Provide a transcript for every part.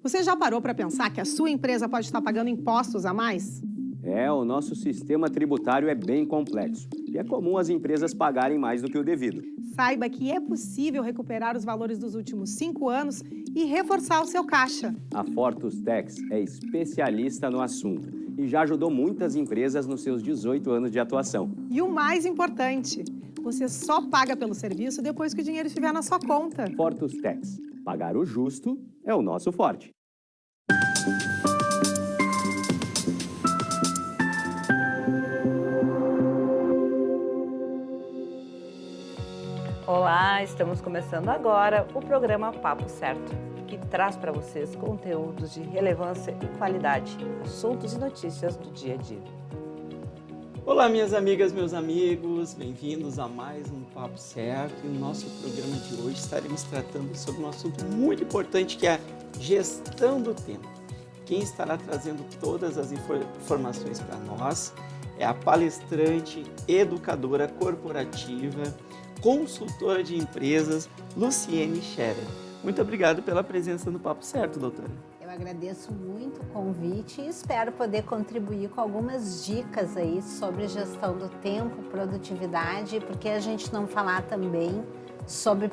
Você já parou para pensar que a sua empresa pode estar pagando impostos a mais? O nosso sistema tributário é bem complexo e é comum as empresas pagarem mais do que o devido. Saiba que é possível recuperar os valores dos últimos 5 anos e reforçar o seu caixa. A Fortus Tax é especialista no assunto e já ajudou muitas empresas nos seus 18 anos de atuação. E o mais importante, você só paga pelo serviço depois que o dinheiro estiver na sua conta. Fortus Tax. Pagar o justo é o nosso forte. Olá, estamos começando agora o programa Papo Certo, que traz para vocês conteúdos de relevância e qualidade, assuntos e notícias do dia a dia. Olá, minhas amigas, meus amigos, bem-vindos a mais um Papo Certo. E no nosso programa de hoje estaremos tratando sobre um assunto muito importante que é a gestão do tempo. Quem estará trazendo todas as informações para nós é a palestrante, educadora corporativa, consultora de empresas, Luciene Scherer. Muito obrigado pela presença no Papo Certo, doutora. Eu agradeço muito o convite e espero poder contribuir com algumas dicas aí sobre gestão do tempo, produtividade, porque a gente não falar também sobre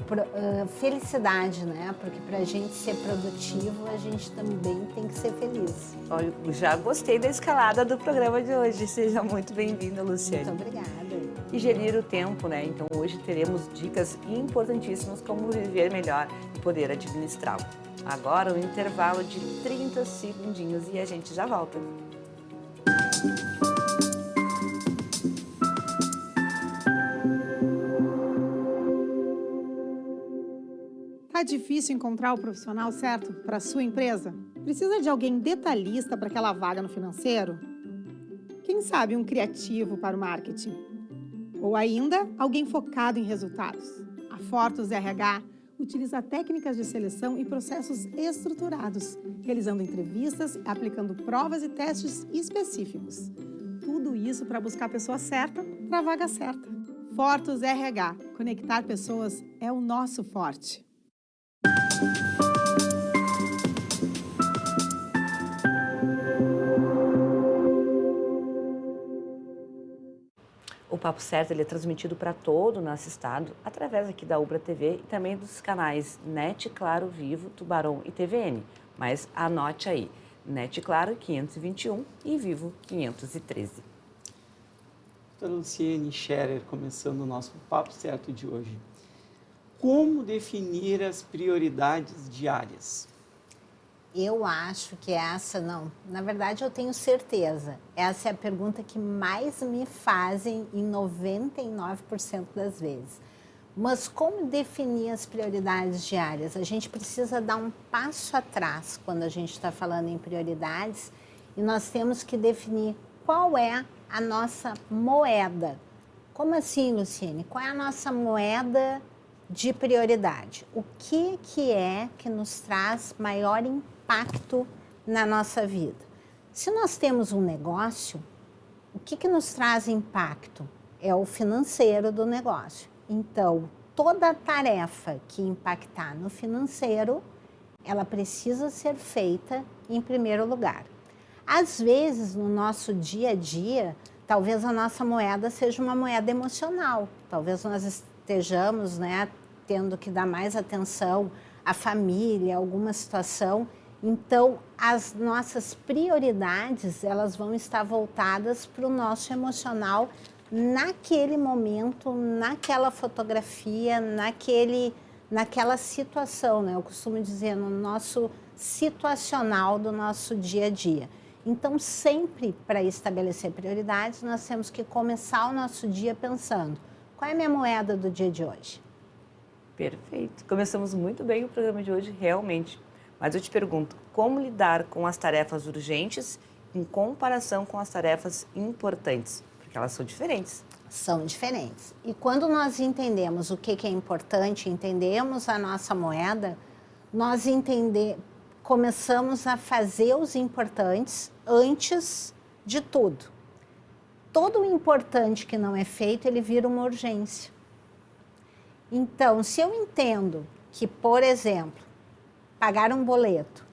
felicidade, né? Porque para a gente ser produtivo, a gente também tem que ser feliz. Eu já gostei da escalada do programa de hoje. Seja muito bem-vinda, Luciene. Muito obrigada. E gerir o tempo, né? Então hoje teremos dicas importantíssimas como viver melhor e poder administrá-lo. Agora um intervalo de 30 segundinhos e a gente já volta. Tá difícil encontrar o profissional certo para a sua empresa? Precisa de alguém detalhista para aquela vaga no financeiro? Quem sabe um criativo para o marketing? Ou ainda, alguém focado em resultados? A Fortus RH utiliza técnicas de seleção e processos estruturados, realizando entrevistas e aplicando provas e testes específicos. Tudo isso para buscar a pessoa certa para a vaga certa. Fortus RH. Conectar pessoas é o nosso forte. O Papo Certo ele é transmitido para todo o nosso estado, através aqui da Ubra TV e também dos canais NET, Claro, Vivo, Tubarão e TVN. Mas anote aí, NET Claro 521 e Vivo 513. Doutora Luciene Scherer, começando o nosso Papo Certo de hoje. Como definir as prioridades diárias? Eu acho que na verdade eu tenho certeza. Essa é a pergunta que mais me fazem em 99% das vezes. Mas como definir as prioridades diárias? A gente precisa dar um passo atrás quando a gente está falando em prioridades e nós temos que definir qual é a nossa moeda. Como assim, Luciene? Qual é a nossa moeda de prioridade? O que é que nos traz maior impacto na nossa vida? Se nós temos um negócio, o que nos traz impacto? É o financeiro do negócio. Então, toda tarefa que impactar no financeiro, ela precisa ser feita em primeiro lugar. Às vezes, no nosso dia a dia, talvez a nossa moeda seja uma moeda emocional. Talvez nós estejamos, tendo que dar mais atenção à família, alguma situação. Então, as nossas prioridades, elas vão estar voltadas para o nosso emocional naquele momento, naquela fotografia, naquela situação, Eu costumo dizer, no nosso situacional do nosso dia a dia. Então, sempre para estabelecer prioridades, nós temos que começar o nosso dia pensando, qual é a minha moeda do dia de hoje? Perfeito. Começamos muito bem o programa de hoje, realmente. Mas eu te pergunto, como lidar com as tarefas urgentes em comparação com as tarefas importantes? Porque elas são diferentes. São diferentes. E quando nós entendemos o que é importante, entendemos a nossa moeda, nós começamos a fazer os importantes antes de tudo. Todo o importante que não é feito, ele vira uma urgência. Então, se eu entendo que, por exemplo, pagar um boleto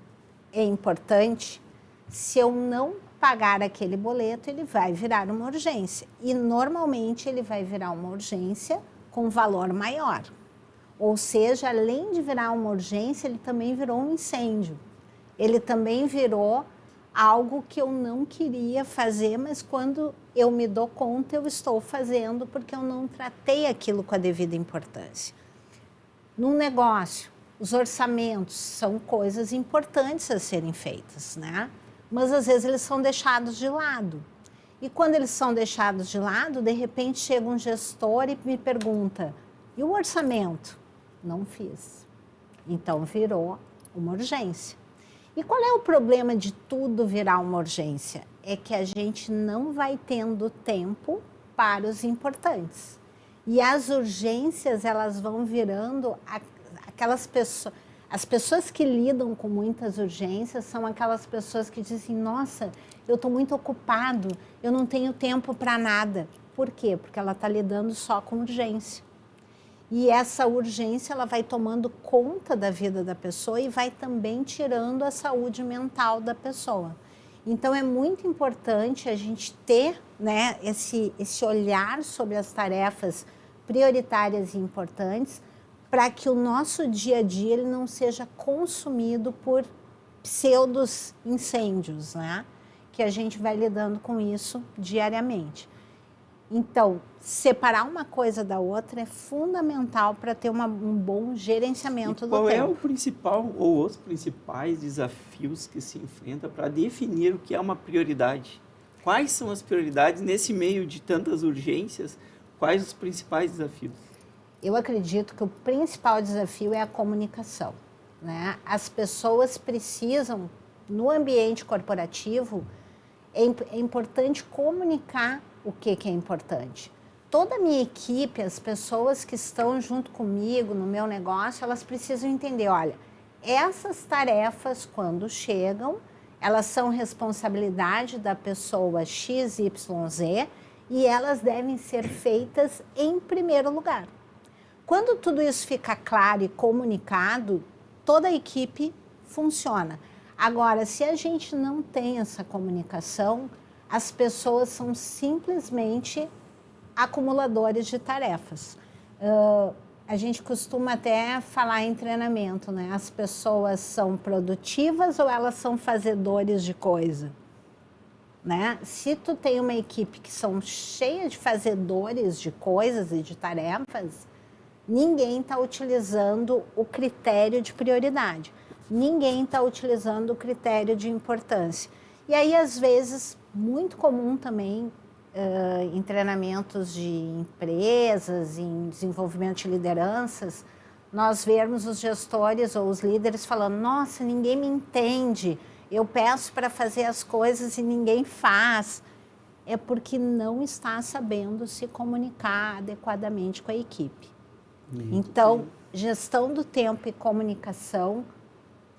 é importante, se eu não pagar aquele boleto, ele vai virar uma urgência. E normalmente ele vai virar uma urgência com valor maior. Ou seja, além de virar uma urgência, ele também virou um incêndio. Ele também virou algo que eu não queria fazer, mas quando eu me dou conta, eu estou fazendo porque eu não tratei aquilo com a devida importância. Num negócio, os orçamentos são coisas importantes a serem feitas, né? Mas às vezes eles são deixados de lado. E quando eles são deixados de lado, de repente chega um gestor e me pergunta: e o orçamento? Não fiz. Então virou uma urgência. E qual é o problema de tudo virar uma urgência? É que a gente não vai tendo tempo para os importantes. E as urgências, elas vão virando aquelas pessoas... As pessoas que lidam com muitas urgências são aquelas pessoas que dizem: nossa, eu estou muito ocupado, eu não tenho tempo para nada. Por quê? Porque ela está lidando só com urgência. E essa urgência, ela vai tomando conta da vida da pessoa e vai também tirando a saúde mental da pessoa. Então, é muito importante a gente ter, né, esse olhar sobre as tarefas prioritárias e importantes, para que o nosso dia a dia ele não seja consumido por pseudos incêndios, né? Que a gente vai lidando com isso diariamente. Então, separar uma coisa da outra é fundamental para ter um bom gerenciamento do tempo. Qual é o principal ou os principais desafios que se enfrenta para definir o que é uma prioridade? Quais são as prioridades nesse meio de tantas urgências? Quais os principais desafios? Eu acredito que o principal desafio é a comunicação, né? As pessoas precisam, no ambiente corporativo, é importante comunicar o que é importante. Toda a minha equipe, as pessoas que estão junto comigo no meu negócio, elas precisam entender, olha, essas tarefas, quando chegam, elas são responsabilidade da pessoa XYZ e elas devem ser feitas em primeiro lugar. Quando tudo isso fica claro e comunicado, toda a equipe funciona. Agora, se a gente não tem essa comunicação, as pessoas são simplesmente acumuladores de tarefas. A gente costuma até falar em treinamento, né? As pessoas são produtivas ou elas são fazedores de coisa? Né? Se tu tem uma equipe que são cheia de fazedores de coisas e de tarefas, ninguém está utilizando o critério de prioridade. Ninguém está utilizando o critério de importância. E aí, às vezes, muito comum também, em treinamentos de empresas, em desenvolvimento de lideranças, nós vermos os gestores ou os líderes falando: nossa, ninguém me entende, eu peço para fazer as coisas e ninguém faz. É porque não está sabendo se comunicar adequadamente com a equipe. Então, gestão do tempo e comunicação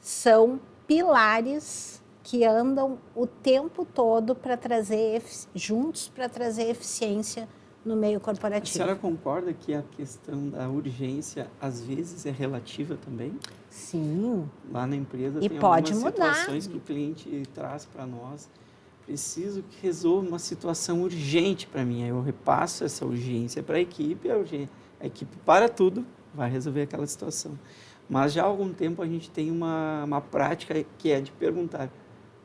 são pilares que andam o tempo todo para trazer juntos para trazer eficiência no meio corporativo. A senhora concorda que a questão da urgência às vezes é relativa também? Sim. Lá na empresa e tem pode algumas mudar. Situações que o cliente traz para nós. Preciso que resolva uma situação urgente para mim. Aí eu repasso essa urgência para a equipe, a equipe para tudo, vai resolver aquela situação. Mas já há algum tempo a gente tem uma prática que é de perguntar: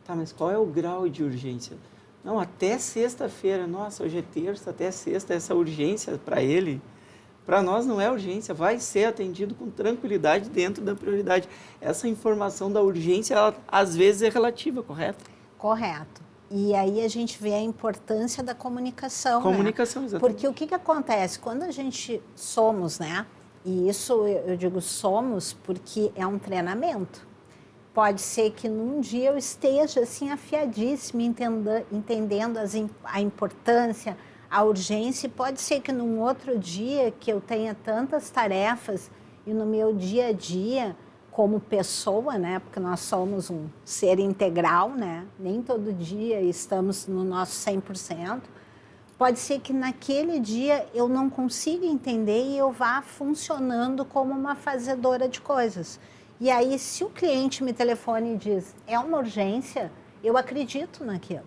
tá, mas qual é o grau de urgência? Não, até sexta-feira. Nossa, hoje é terça, até sexta, essa urgência para ele, para nós não é urgência, vai ser atendido com tranquilidade dentro da prioridade. Essa informação da urgência, ela, às vezes é relativa, correto? Correto. E aí a gente vê a importância da comunicação. Comunicação, né? exatamente. Porque o que acontece? Quando a gente somos, né? E isso eu digo somos porque é um treinamento. Pode ser que num dia eu esteja assim afiadíssima, entendendo a importância, a urgência. E pode ser que num outro dia que eu tenha tantas tarefas e no meu dia a dia, como pessoa, né? Porque nós somos um ser integral, né? Nem todo dia estamos no nosso 100%. Pode ser que naquele dia eu não consiga entender e eu vá funcionando como uma fazedora de coisas. E aí, se o cliente me telefona e diz, é uma urgência, eu acredito naquilo.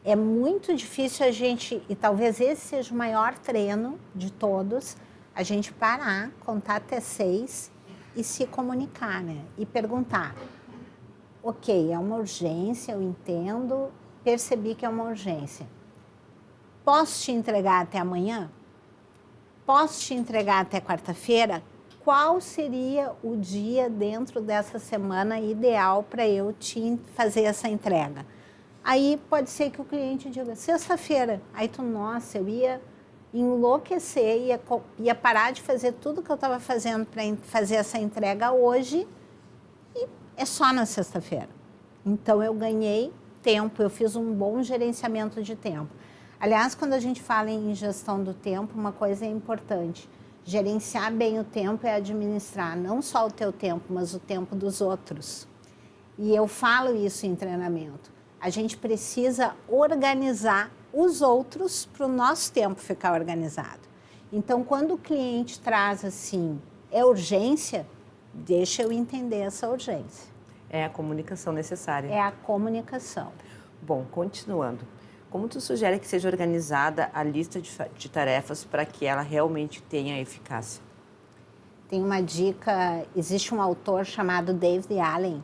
É muito difícil a gente, e talvez esse seja o maior treino de todos, a gente parar, contar até 6 e se comunicar, né? E perguntar, ok, é uma urgência, eu entendo, percebi que é uma urgência. Posso te entregar até amanhã? Posso te entregar até quarta-feira? Qual seria o dia dentro dessa semana ideal para eu te fazer essa entrega? Aí pode ser que o cliente diga, sexta-feira. Aí tu, nossa, eu ia enlouquecer, ia parar de fazer tudo que eu estava fazendo para fazer essa entrega hoje e é só na sexta-feira. Então, eu ganhei tempo, eu fiz um bom gerenciamento de tempo. Aliás, quando a gente fala em gestão do tempo, uma coisa é importante. Gerenciar bem o tempo é administrar não só o teu tempo, mas o tempo dos outros. E eu falo isso em treinamento. A gente precisa organizar os outros para o nosso tempo ficar organizado. Então, quando o cliente traz assim, é urgência, deixa eu entender essa urgência. É a comunicação necessária. É a comunicação. Bom, continuando. Como tu sugere que seja organizada a lista de tarefas para que ela realmente tenha eficácia? Tem uma dica, existe um autor chamado David Allen,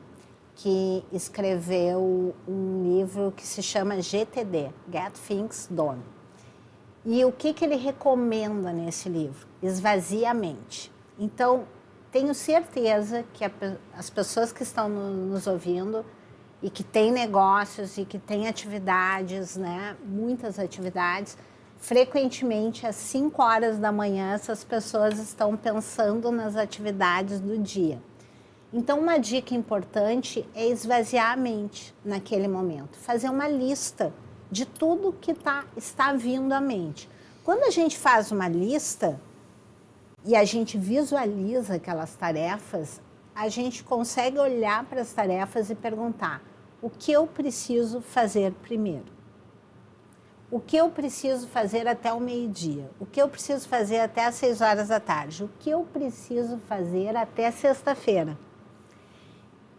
que escreveu um livro que se chama GTD, Get Things Done. E o que ele recomenda nesse livro? Esvazie a mente. Então, tenho certeza que as pessoas que estão nos ouvindo e que têm negócios e que têm atividades, né, muitas atividades, frequentemente às 5 horas da manhã essas pessoas estão pensando nas atividades do dia. Então, uma dica importante é esvaziar a mente naquele momento, fazer uma lista de tudo que está vindo à mente. Quando a gente faz uma lista e a gente visualiza aquelas tarefas, a gente consegue olhar para as tarefas e perguntar, o que eu preciso fazer primeiro? O que eu preciso fazer até o meio-dia? O que eu preciso fazer até às 6 horas da tarde? O que eu preciso fazer até sexta-feira?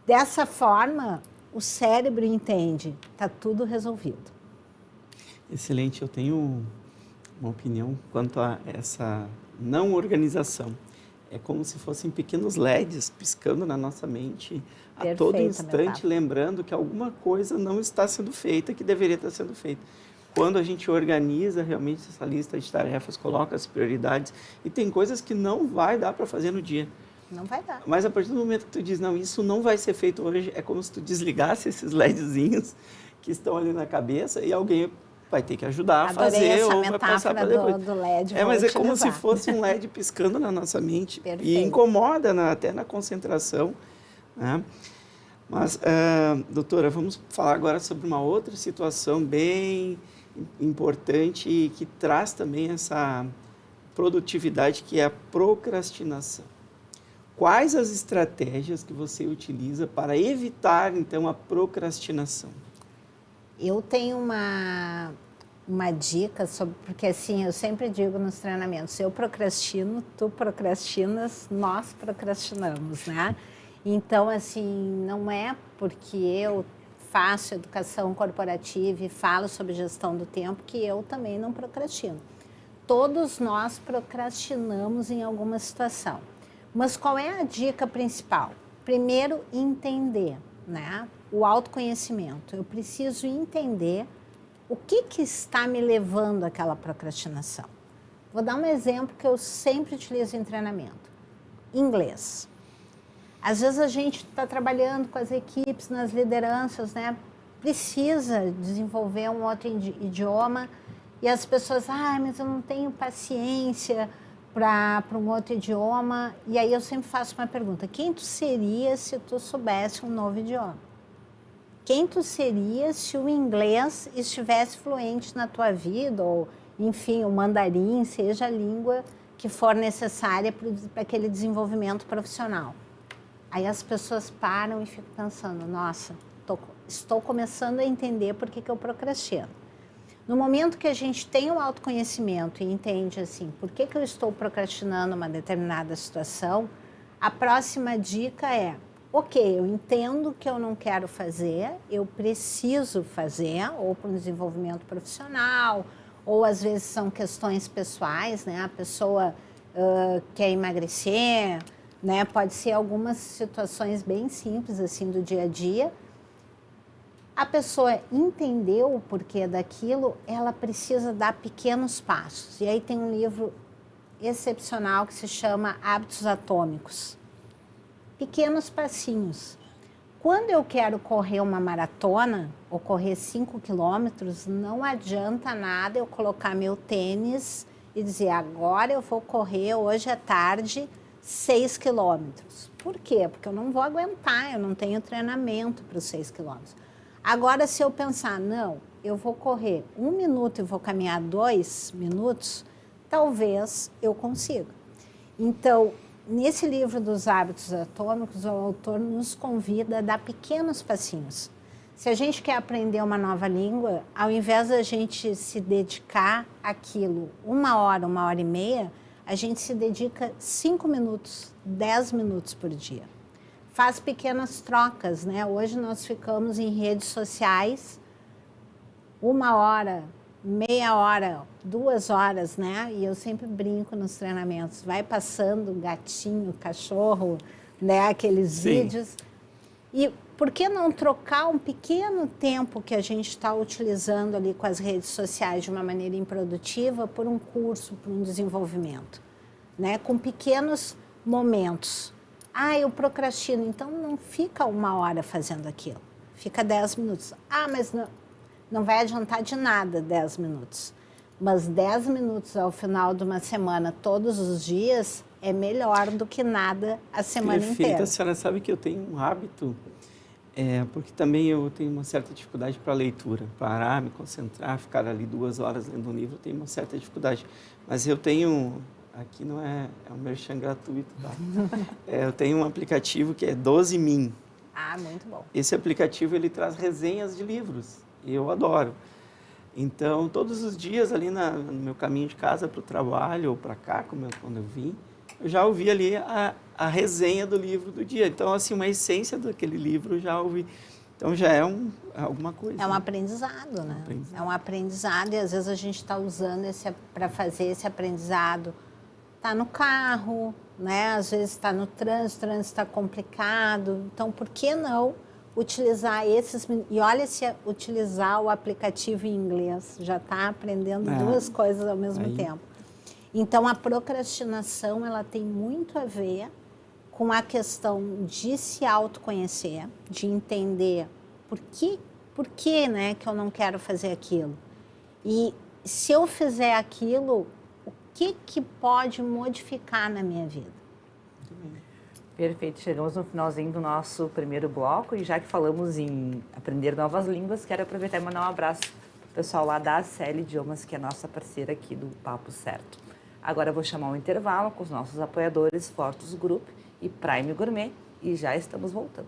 Dessa forma, o cérebro entende, está tudo resolvido. Excelente, eu tenho uma opinião quanto a essa não organização. É como se fossem pequenos LEDs piscando na nossa mente a todo instante, lembrando que alguma coisa não está sendo feita que deveria estar sendo feita. Quando a gente organiza realmente essa lista de tarefas, coloca as prioridades, e tem coisas que não vai dar para fazer no dia. Não vai dar. Mas a partir do momento que tu diz, não, isso não vai ser feito hoje, é como se tu desligasse esses LEDzinhos que estão ali na cabeça e alguém vai ter que ajudar a fazer ou vai passar para depois. Do LED, mas é como se fosse um LED piscando na nossa mente. Perfeito. E incomoda até na concentração. Né? Mas, doutora, vamos falar agora sobre uma outra situação bem importante e que traz também essa produtividade, que é a procrastinação. Quais as estratégias que você utiliza para evitar, então, a procrastinação? Eu tenho uma dica sobre, porque assim, eu sempre digo nos treinamentos, eu procrastino, tu procrastinas, nós procrastinamos, né? Então, assim, não é porque eu faço educação corporativa e falo sobre gestão do tempo que eu também não procrastino. Todos nós procrastinamos em alguma situação. Mas qual é a dica principal? Primeiro, entender, né? O autoconhecimento. Eu preciso entender o que está me levando àquela procrastinação. Vou dar um exemplo que eu sempre utilizo em treinamento. Inglês. Às vezes a gente está trabalhando com as equipes, nas lideranças, né? Precisa desenvolver um outro idioma e as pessoas, mas eu não tenho paciência para um outro idioma. E aí eu sempre faço uma pergunta, quem tu seria se tu soubesse um novo idioma? Quem tu seria se o inglês estivesse fluente na tua vida, ou, enfim, o mandarim, seja a língua que for necessária para aquele desenvolvimento profissional? Aí as pessoas param e ficam pensando, nossa, estou começando a entender por que eu procrastino. No momento que a gente tem o autoconhecimento e entende assim, por que eu estou procrastinando uma determinada situação, A próxima dica é, ok, eu entendo que eu não quero fazer, eu preciso fazer, ou para um desenvolvimento profissional, ou às vezes são questões pessoais, né? A pessoa quer emagrecer, né? Pode ser algumas situações bem simples, assim, do dia a dia. A pessoa entendeu o porquê daquilo, ela precisa dar pequenos passos. E aí tem um livro excepcional que se chama Hábitos Atômicos. Pequenos passinhos. Quando eu quero correr uma maratona, ou correr 5 quilômetros, não adianta nada eu colocar meu tênis e dizer, agora eu vou correr hoje à tarde 6 quilômetros. Por quê? Porque eu não vou aguentar, eu não tenho treinamento para os 6 quilômetros. Agora, se eu pensar, não, eu vou correr 1 minuto e vou caminhar 2 minutos, talvez eu consiga. Então, nesse livro dos Hábitos Atômicos, o autor nos convida a dar pequenos passinhos. Se a gente quer aprender uma nova língua, ao invés da gente se dedicar àquilo 1 hora, 1h30, a gente se dedica 5 minutos, 10 minutos por dia. Faz pequenas trocas, né? Hoje nós ficamos em redes sociais 1 hora, meia hora, 2 horas, né? E eu sempre brinco nos treinamentos. Vai passando gatinho, cachorro, né? Aqueles vídeos. E por que não trocar um pequeno tempo que a gente está utilizando ali com as redes sociais de uma maneira improdutiva por um curso, por um desenvolvimento, né? Com pequenos momentos. Ah, eu procrastino. Então não fica 1 hora fazendo aquilo. Fica 10 minutos. Ah, mas não vai adiantar de nada 10 minutos. Mas 10 minutos ao final de uma semana, todos os dias, é melhor do que nada a semana inteira. A senhora sabe que eu tenho um hábito, porque também eu tenho uma certa dificuldade para a leitura. Parar, me concentrar, ficar ali 2 horas lendo um livro, eu tenho uma certa dificuldade. Mas eu tenho, aqui não é um merchan gratuito, tá? Eu tenho um aplicativo que é 12min. Ah, muito bom. Esse aplicativo, ele traz resenhas de livros. Eu adoro. Então, todos os dias ali no meu caminho de casa para o trabalho ou para cá, quando eu vim, eu já ouvi ali a resenha do livro do dia. Então, assim, uma essência daquele livro eu já ouvi. Então, já é alguma coisa. É um aprendizado, né? É um aprendizado e às vezes a gente está usando para fazer esse aprendizado. Está no carro, né? Às vezes está no trânsito, o trânsito está complicado. Então, por que não utilizar esses... E olha se utilizar o aplicativo em inglês. Já está aprendendo 2 coisas ao mesmo tempo. Então, a procrastinação, ela tem muito a ver com a questão de se autoconhecer, de entender por que, né, que eu não quero fazer aquilo. E se eu fizer aquilo, o que pode modificar na minha vida? Perfeito, chegamos no finalzinho do nosso primeiro bloco e já que falamos em aprender novas línguas, quero aproveitar e mandar um abraço para o pessoal lá da ACL Idiomas, que é a nossa parceira aqui do Papo Certo. Agora eu vou chamar um intervalo com os nossos apoiadores Fortus Group e Prime Gourmet e já estamos voltando.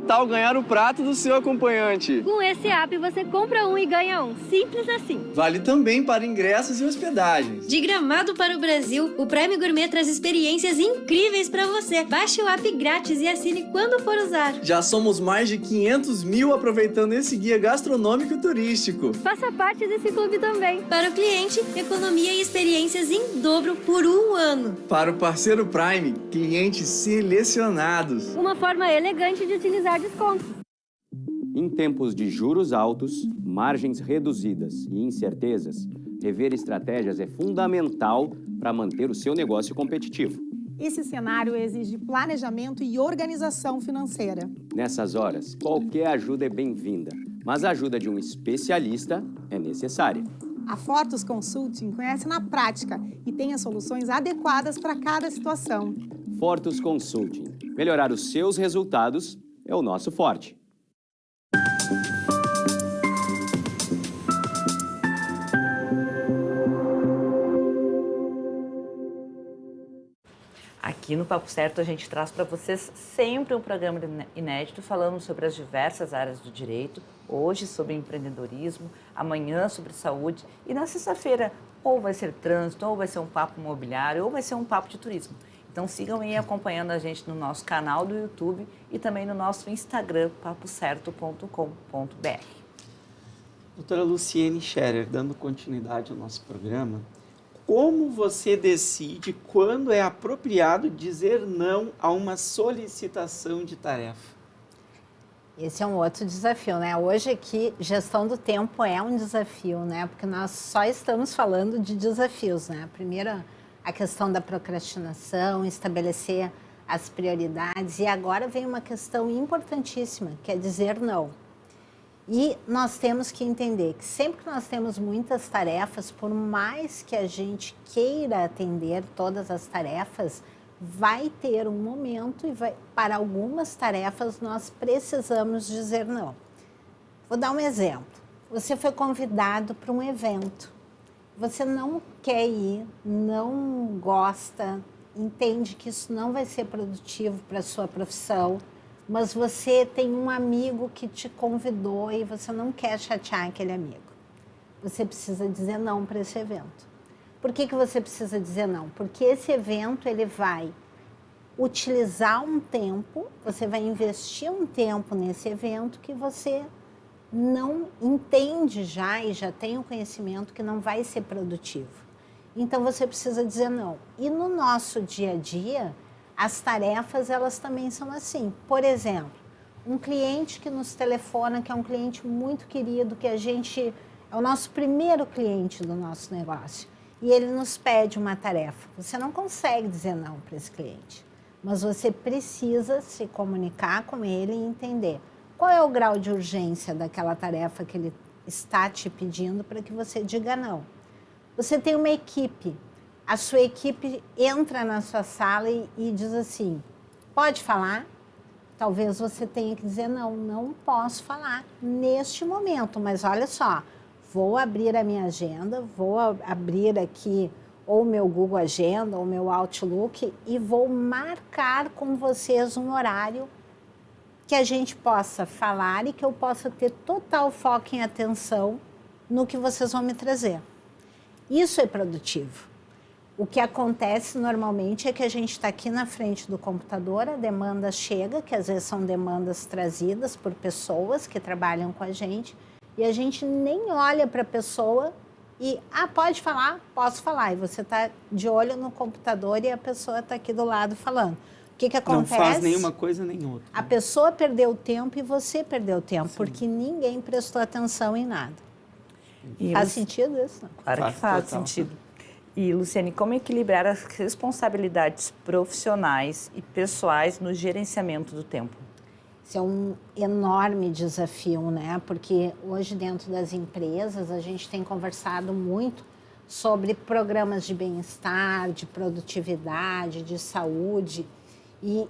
Tal ganhar o prato do seu acompanhante. Com esse app você compra um e ganha um. Simples assim. Vale também para ingressos e hospedagens. De Gramado para o Brasil, o Prime Gourmet traz experiências incríveis para você. Baixe o app grátis e assine quando for usar. Já somos mais de 500 mil aproveitando esse guia gastronômico e turístico. Faça parte desse clube também. Para o cliente, economia e experiências em dobro por 1 ano. Para o parceiro Prime, clientes selecionados. Uma forma elegante de utilizar descontos. Em tempos de juros altos, margens reduzidas e incertezas, rever estratégias é fundamental para manter o seu negócio competitivo. Esse cenário exige planejamento e organização financeira. Nessas horas, qualquer ajuda é bem-vinda, mas a ajuda de um especialista é necessária. A Fortus Consulting conhece na prática e tem as soluções adequadas para cada situação. Fortus Consulting. Melhorar os seus resultados é o nosso forte. Aqui no Papo Certo a gente traz para vocês sempre um programa inédito falando sobre as diversas áreas do direito, hoje sobre empreendedorismo, amanhã sobre saúde e na sexta-feira ou vai ser trânsito, ou vai ser um papo imobiliário, ou vai ser um papo de turismo. Então sigam aí acompanhando a gente no nosso canal do YouTube e também no nosso Instagram, papocerto.com.br. Doutora Luciene Scherer, dando continuidade ao nosso programa, como você decide quando é apropriado dizer não a uma solicitação de tarefa? Esse é um outro desafio, né? Hoje aqui, gestão do tempo é um desafio, né? Porque nós só estamos falando de desafios, né? Primeiro, a questão da procrastinação, estabelecer as prioridades. E agora vem uma questão importantíssima, que é dizer não. E nós temos que entender que sempre que nós temos muitas tarefas, por mais que a gente queira atender todas as tarefas, vai ter um momento e para algumas tarefas nós precisamos dizer não. Vou dar um exemplo. Você foi convidado para um evento. Você não quer ir, não gosta, entende que isso não vai ser produtivo para a sua profissão, mas você tem um amigo que te convidou e você não quer chatear aquele amigo. Você precisa dizer não para esse evento. Por que você precisa dizer não? Porque esse evento ele vai utilizar um tempo, você vai investir um tempo nesse evento que você não entende já e já tem o conhecimento que não vai ser produtivo. Então você precisa dizer não. E no nosso dia a dia, as tarefas, elas também são assim. Por exemplo, um cliente que nos telefona, que é um cliente muito querido, que a gente é o nosso primeiro cliente do nosso negócio, e ele nos pede uma tarefa. Você não consegue dizer não para esse cliente, mas você precisa se comunicar com ele e entender qual é o grau de urgência daquela tarefa que ele está te pedindo para que você diga não. Você tem uma equipe. A sua equipe entra na sua sala e diz assim, pode falar? Talvez você tenha que dizer, não posso falar neste momento, mas olha só, vou abrir a minha agenda, vou abrir aqui ou meu Google Agenda ou meu Outlook e vou marcar com vocês um horário que a gente possa falar e que eu possa ter total foco em atenção no que vocês vão me trazer. Isso é produtivo. O que acontece normalmente é que a gente está aqui na frente do computador, a demanda chega, que às vezes são demandas trazidas por pessoas que trabalham com a gente, e a gente nem olha para a pessoa e, pode falar? Posso falar. E você está de olho no computador e a pessoa está aqui do lado falando. O que acontece? Não faz nenhuma coisa nem outra. A pessoa perdeu tempo e você perdeu tempo, Sim. porque ninguém prestou atenção em nada. E Faz sentido isso? Claro que faz sentido. E, Luciene, como equilibrar as responsabilidades profissionais e pessoais no gerenciamento do tempo? Isso é um enorme desafio, né? Porque hoje dentro das empresas a gente tem conversado muito sobre programas de bem-estar, de produtividade, de saúde. E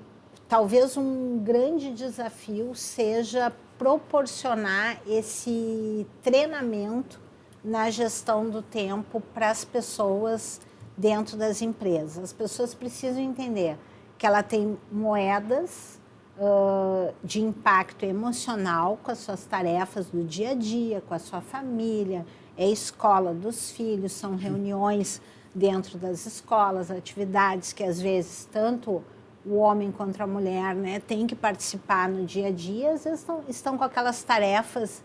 talvez um grande desafio seja proporcionar esse treinamento na gestão do tempo para as pessoas dentro das empresas. As pessoas precisam entender que ela tem moedas de impacto emocional com as suas tarefas do dia a dia, com a sua família, é a escola dos filhos, são reuniões dentro das escolas, atividades que às vezes tanto o homem quanto a mulher, né, tem que participar no dia a dia, às vezes estão com aquelas tarefas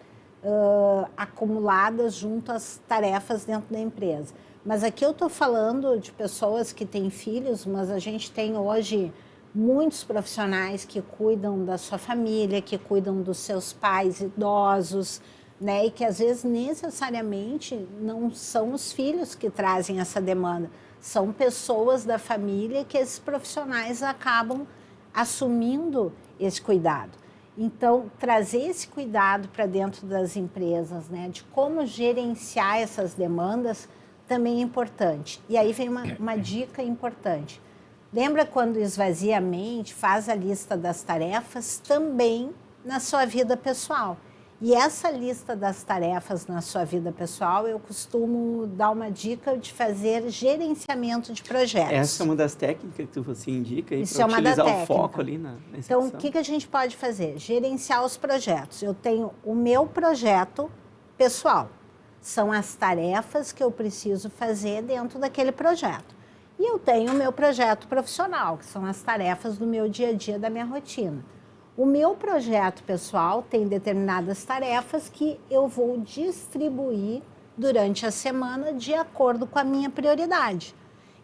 acumuladas junto às tarefas dentro da empresa. Mas aqui eu estou falando de pessoas que têm filhos, mas a gente tem hoje muitos profissionais que cuidam da sua família, que cuidam dos seus pais idosos, né? E que às vezes necessariamente não são os filhos que trazem essa demanda, são pessoas da família que esses profissionais acabam assumindo esse cuidado. Então, trazer esse cuidado para dentro das empresas, né, de como gerenciar essas demandas, também é importante. E aí vem uma dica importante. Lembra quando esvazia a mente, faz a lista das tarefas também na sua vida pessoal. E essa lista das tarefas na sua vida pessoal, eu costumo dar uma dica de fazer gerenciamento de projetos. Essa é uma das técnicas que você indica aí Isso para é uma da utilizar o técnica. foco ali na Então, execução? o que a gente pode fazer? Gerenciar os projetos. Eu tenho o meu projeto pessoal. São as tarefas que eu preciso fazer dentro daquele projeto. E eu tenho o meu projeto profissional, que são as tarefas do meu dia a dia, da minha rotina. O meu projeto pessoal tem determinadas tarefas que eu vou distribuir durante a semana de acordo com a minha prioridade.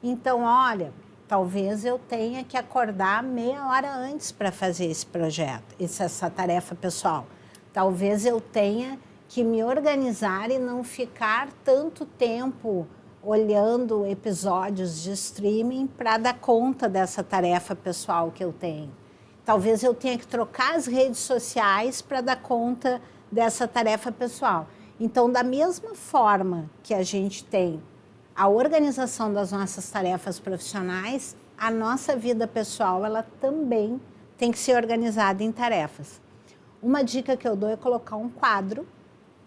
Então, olha, talvez eu tenha que acordar meia hora antes para fazer esse projeto, essa tarefa pessoal. Talvez eu tenha que me organizar e não ficar tanto tempo olhando episódios de streaming para dar conta dessa tarefa pessoal que eu tenho. Talvez eu tenha que trocar as redes sociais para dar conta dessa tarefa pessoal. Então, da mesma forma que a gente tem a organização das nossas tarefas profissionais, a nossa vida pessoal, ela também tem que ser organizada em tarefas. Uma dica que eu dou é colocar um quadro,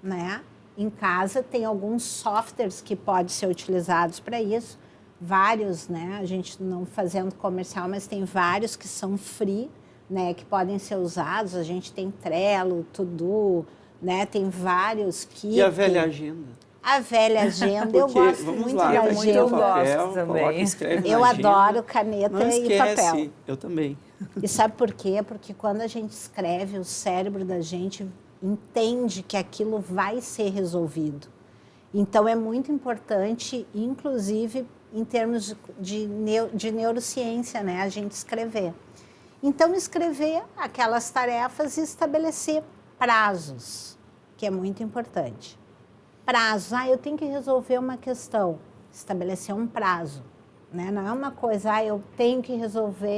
né? Em casa tem alguns softwares que podem ser utilizados para isso, vários, né? A gente não fazendo comercial, mas tem vários que são free, né? Que podem ser usados. A gente tem Trello, To-Do, né? Tem vários que... E a velha agenda? A velha agenda, eu Porque, gosto vamos muito lá, da pega agenda. o papel, gosto também. coloca, escreve Eu na agenda. adoro caneta Não e esquece, papel. eu também. E sabe por quê? Porque quando a gente escreve, o cérebro da gente entende que aquilo vai ser resolvido. Então, é muito importante, inclusive, em termos de neurociência, né? A gente escrever. Então, escrever aquelas tarefas e estabelecer prazos, que é muito importante. Prazos. Eu tenho que resolver uma questão. Estabelecer um prazo, né? Não é uma coisa, eu tenho que resolver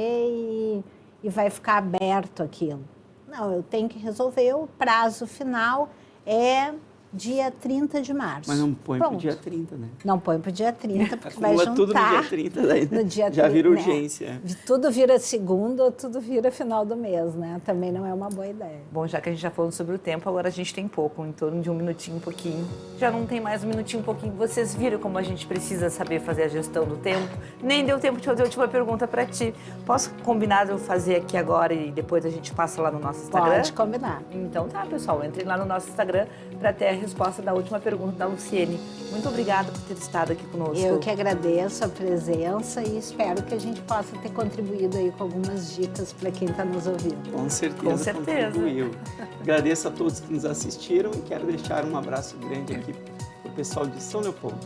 e vai ficar aberto aquilo. Não, eu tenho que resolver. O prazo final é dia 30 de março. Mas não põe para o Pronto. dia 30, né? Não põe para o dia 30, porque vai Acumula juntar. tudo no dia 30, daí no dia já 30, vira né? urgência. Tudo vira segunda ou tudo vira final do mês, né? Também não é uma boa ideia. Bom, já que a gente já falou sobre o tempo, agora a gente tem pouco, em torno de um minutinho, um pouquinho. Já não tem mais um minutinho, um pouquinho. Vocês viram como a gente precisa saber fazer a gestão do tempo? Nem deu tempo de fazer a última pergunta para ti. Posso combinar de eu fazer aqui agora e depois a gente passa lá no nosso Instagram? Pode combinar. Então tá, pessoal, entrem lá no nosso Instagram para ter a resposta da última pergunta da Luciene. Muito obrigada por ter estado aqui conosco. Eu que agradeço a presença e espero que a gente possa ter contribuído aí com algumas dicas para quem está nos ouvindo. Com certeza, Com certeza. contribuiu. Agradeço a todos que nos assistiram e quero deixar um abraço grande aqui para o pessoal de São Leopoldo.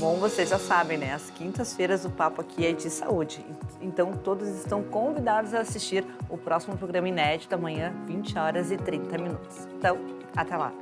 Bom, vocês já sabem, né? As quintas-feiras o papo aqui é de saúde. Então, todos estão convidados a assistir o próximo programa inédito amanhã, 20h30. Então, até lá.